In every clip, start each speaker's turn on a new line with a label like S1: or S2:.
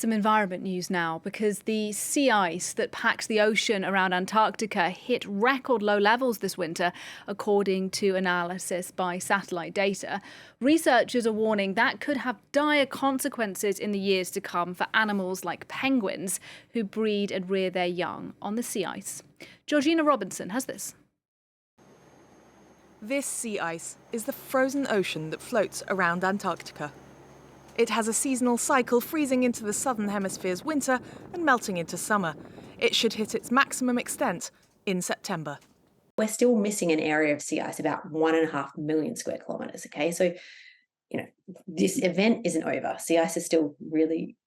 S1: Some environment news now, because the sea ice that packs the ocean around Antarctica hit record low levels this winter, according to analysis by satellite data. Researchers are warning that could have dire consequences in the years to come for animals like penguins who breed and rear their young on the sea ice. Georgina Robinson has this.
S2: This sea ice is the frozen ocean that floats around Antarctica. It has a seasonal cycle, freezing into the southern hemisphere's winter and melting into summer. It should hit its maximum extent in September.
S3: We're still missing an area of sea ice, about 1.5 million square kilometres, okay? So, this event isn't over. Sea ice is still really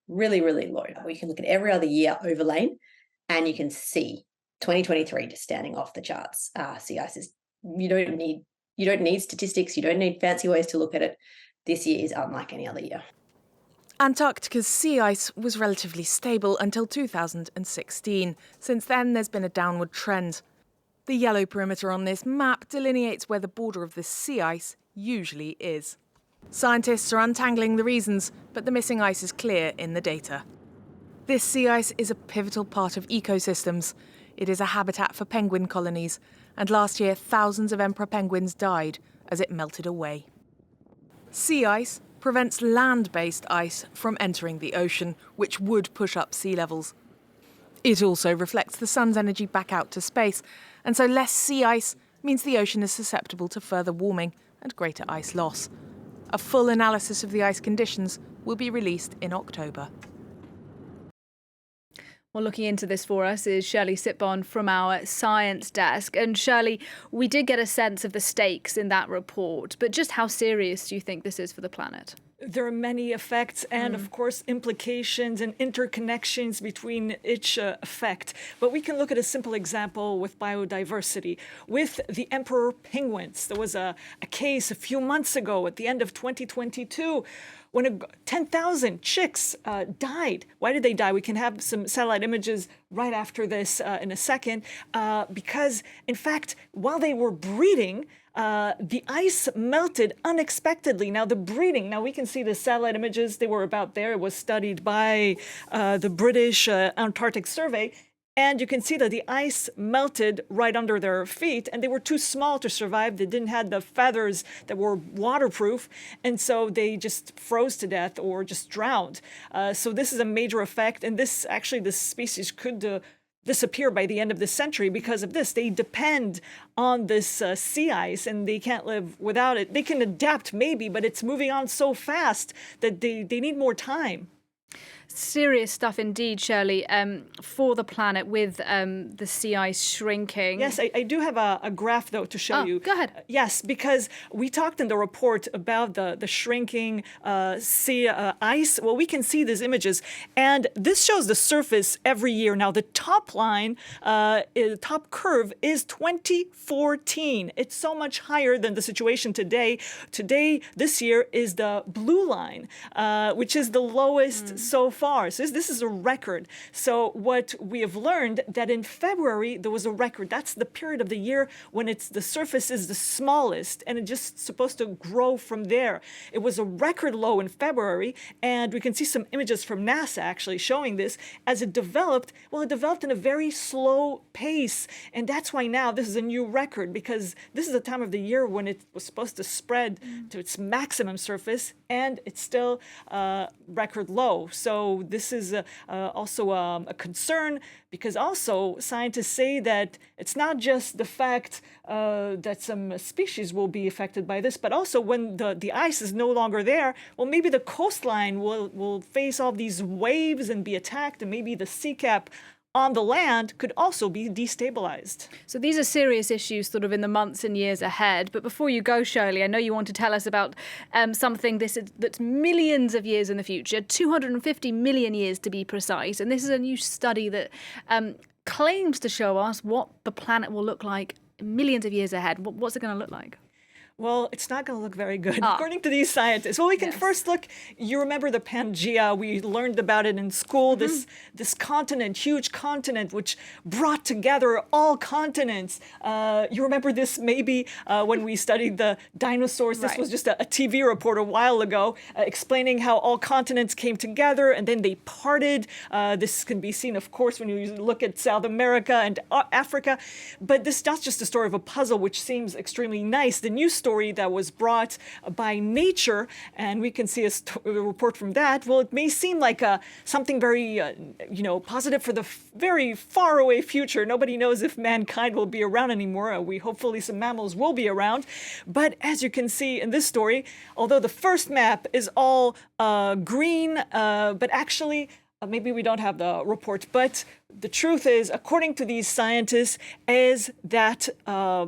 S3: low. You can look at every other year overlain and you can see 2023 just standing off the charts. Sea ice is, you don't need statistics, you don't need fancy ways to look at it. This year is unlike any other year.
S2: Antarctica's sea ice was relatively stable until 2016. Since then, there's been a downward trend. The yellow perimeter on this map delineates where the border of this sea ice usually is. Scientists are untangling the reasons, but the missing ice is clear in the data. This sea ice is a pivotal part of ecosystems. It is a habitat for penguin colonies, and last year thousands of emperor penguins died as it melted away. Sea ice prevents land-based ice from entering the ocean, which would push up sea levels. It also reflects the sun's energy back out to space, and so less sea ice means the ocean is susceptible to further warming and greater ice loss. A full analysis of the ice conditions will be released in October.
S1: Well, looking into this for us is Shirli Sitbon from our science desk. And Shirli, we did get a sense of the stakes in that report, but just how serious do you think this is for the planet?
S4: There are many effects and, of course, implications and interconnections between each effect. But we can look at a simple example with biodiversity. With the emperor penguins, there was a case a few months ago at the end of 2022 when 10,000 chicks died. Why did they die? We can have some satellite images right after this in a second. Because, in fact, while they were breeding, the ice melted unexpectedly. Now, we can see the satellite images. They were about there. It was studied by the British Antarctic Survey. And you can see that the ice melted right under their feet, and they were too small to survive. They didn't have the feathers that were waterproof, and so they just froze to death or just drowned. So this is a major effect, and this species could disappear by the end of this century because of this. They depend on this sea ice, and they can't live without it. They can adapt maybe, but it's moving on so fast that they need more time.
S1: Serious stuff indeed, Shirley, for the planet with the sea ice shrinking.
S4: Yes, I do have a graph, though, to show you.
S1: Go ahead.
S4: Yes, because we talked in the report about the shrinking sea ice. Well, we can see these images, and this shows the surface every year. Now, the top line, the top curve is 2014. It's so much higher than the situation today. Today, this year, is the blue line, which is the lowest so far. So this is a record. So what we have learned that in February there was a record. That's the period of the year when the surface is the smallest, and it's just supposed to grow from there. It was a record low in February, and we can see some images from NASA actually showing this as it developed. Well, it developed in a very slow pace, and that's why now this is a new record, because this is the time of the year when it was supposed to spread to its maximum surface, and it's still record low. So this is also a concern, because also scientists say that it's not just the fact that some species will be affected by this, but also when the ice is no longer there, well, maybe the coastline will face all these waves and be attacked, and maybe the sea cap on the land could also be destabilized.
S1: So these are serious issues sort of in the months and years ahead. But before you go, Shirley, I know you want to tell us about something that's millions of years in the future, 250 million years to be precise. And this is a new study that claims to show us what the planet will look like millions of years ahead. What's it going to look like?
S4: Well, it's not going to look very good, according to these scientists. Well, we can first look. You remember the Pangea? We learned about it in school. This continent, huge continent, which brought together all continents. You remember this maybe when we studied the dinosaurs? This was just a TV report a while ago explaining how all continents came together and then they parted. This can be seen, of course, when you look at South America and Africa. But this is not just a story of a puzzle, which seems extremely nice. The new story that was brought by Nature, and we can see a report from that. Well, it may seem like something very, positive for the very far away future. Nobody knows if mankind will be around anymore. Hopefully some mammals will be around. But as you can see in this story, although the first map is all green, but actually maybe we don't have the report, but the truth is, according to these scientists, is that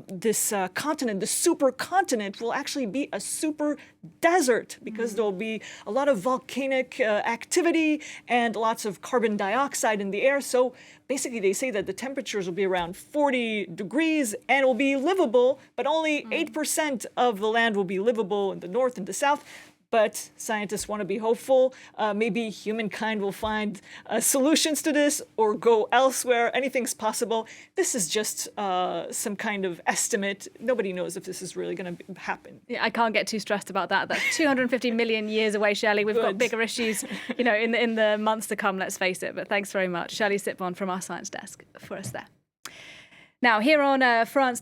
S4: this continent, the supercontinent, will actually be a super desert because there'll be a lot of volcanic activity and lots of carbon dioxide in the air. So basically, they say that the temperatures will be around 40 degrees and it will be livable, but only 8% of the land will be livable in the north and the south. But scientists want to be hopeful. Maybe humankind will find solutions to this or go elsewhere. Anything's possible. This is just some kind of estimate. Nobody knows if this is really going to happen.
S1: Yeah, I can't get too stressed about that. That's 250 million years away, Shirley. We've got bigger issues, in the months to come, let's face it. But thanks very much, Shirli Sitbon from our science desk for us there. Now, here on France